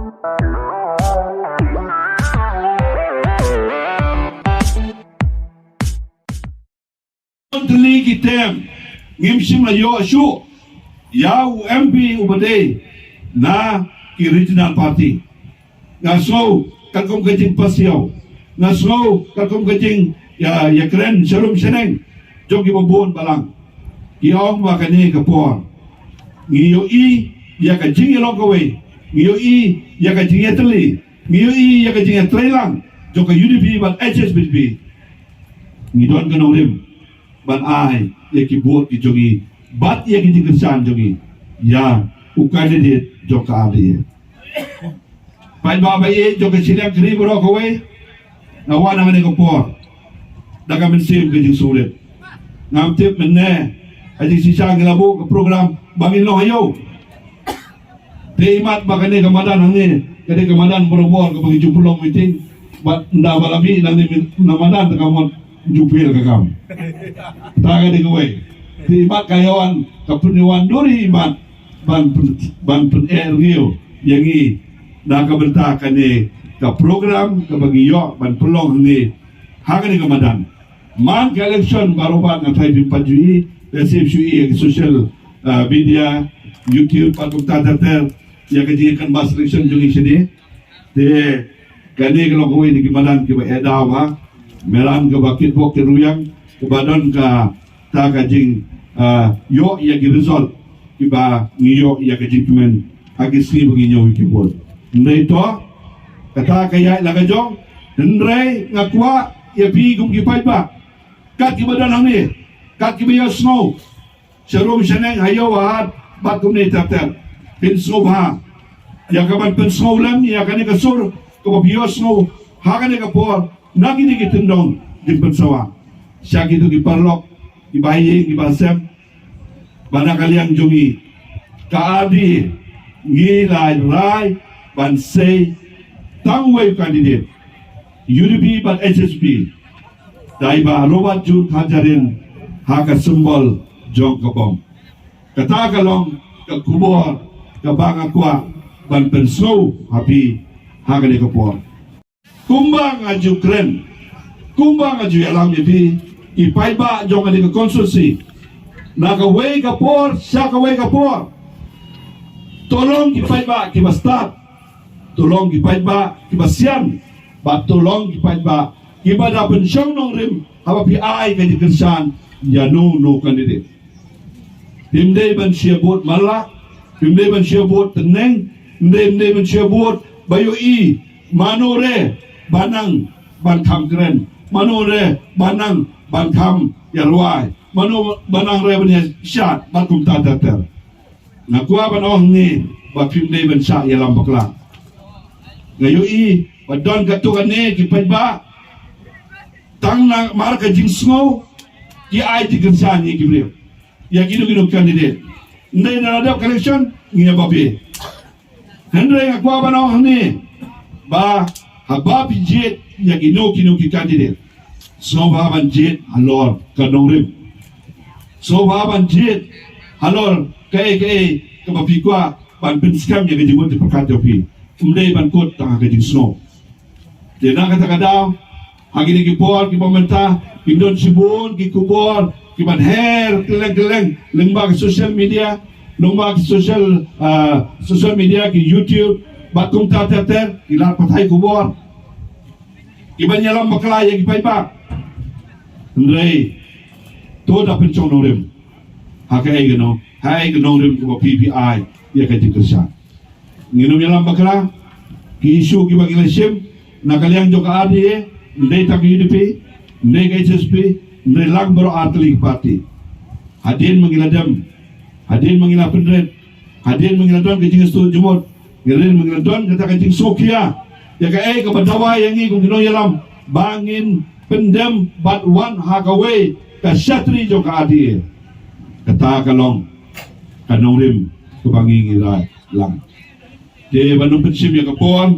Teli kitem ngimsim la yo ashu ya MP ubade na ki regional party ngaso kalkom kajing pasiaw ngaso kalkom kajing ya kren sharum seneng jogi babon balang kiong makani kapor ngiyo I ya kajing ilong kawe ngiyo I ya kajing teli ngiyo I ya kajing trailang joka UDP bat HSBP ngidon kanorim ban ai ye ki buat ki jongi bat ye ki kersan jongi ya ukade de joka ali pai baba ye joka silang kri bro ko we na wana ngane ko por daga men sim ke sulit ngam tip menne aji sisa ngelabu ke program bangin lo hayo te imat bakane kamadan hangne kade kamadan boro-boro ke bagi jupulong meeting bat nda balabi nang namadan kamon jupil ke kam taga di kowe di imat kayawan kapuniwan duri imat ban pen rio yangi da kabenta kane ka program ka bagiyo ban pelong ni haga ni kamadan man ka election baroban ang 5 pajui SFCE social media YouTube patung tatater ya kajikan bas election jungi sini de kani kalau kowe ni kamadan ki ba edaw ha meram ke bakit bok ke ruyang ke badan ke ta kajing yo ya ki result kiba ngiyo ya kajing tumen agisi benginyo ki bol ndai to kata kaya laga jong ndrai ngakwa ya pi gum ki pai ba kat ki badan hang ni kat ki biya snow serum seneng hayo wahat bat gum ni tapter pin snow ha ya kaban pin snow lam ya kani ka sur ko biya snow ha kani ka por nagi ni kitendong di pensawa syaki itu kiparlok kibayi kibasem bana kalian jungi kaadi ngilai rai bansei tangway candidate UDP ban HSP daiba robat jun hajarin haka simbol jong kabom kata kalong kakubor kabang akwa ban penso hapi haka ni kapor kumbang aju kren kumbang aju alam yepi ipai ba jong ani ke konstitusi naga wei kapor saka wei kapor tolong ipai ba ki bastat tolong ipai ba ki basian ba tolong ipai ba ki bada pensyong nong rim haba pi ai ka dikersan ya no candidate himdei ban siabot mala himdei ban siabot teneng himdei ban siabot bayo I manore banang ban kam keren manore banang ban kam yarwai mano banang re ban syat ban kum tatater nakua ban ong ni ba pim dei ban sya yalam bakla ngayo I badon katukan ni ki ba tang na mar ka jing sngo ki ai ti kersan ni ki brio ya gino candidate ndai na ada election ngia babe hendra ngakua ban ong ni ba haba pinjit ya kino ki candidate so baban jit alor kanongrim so baban jit alor kai ke bapikwa ban pinskam ya kejimut pekat jopi umdei ban kot tang kejing snow de na kata kadau hagini ki por ki pemerintah indon sibun ki kubor ki ban her keleng lembag social media lembag social media ki YouTube batung tater ilar patai kubor iban yalam bakla ya gipai ba ndrei to da pencong norim hakai geno hai geno rim ko PPI ya ka dikersa nginum yalam bakla ki isu ki bagila sim nakaliang joka adi ndei tak UDP ndei ka HSP ndei lang baro atli party hadin mengiladam hadin mengila pendret hadin mengiladam ke jingas tu jumot ngirin mengiladam kata kancing sokia ya ka ke badawa yang ni kung gino yalam bangin pendem bat wan hakaway ka syatri joka adi kata kalong kanong rim kebangi ngirai lang de banung pensim ya kapon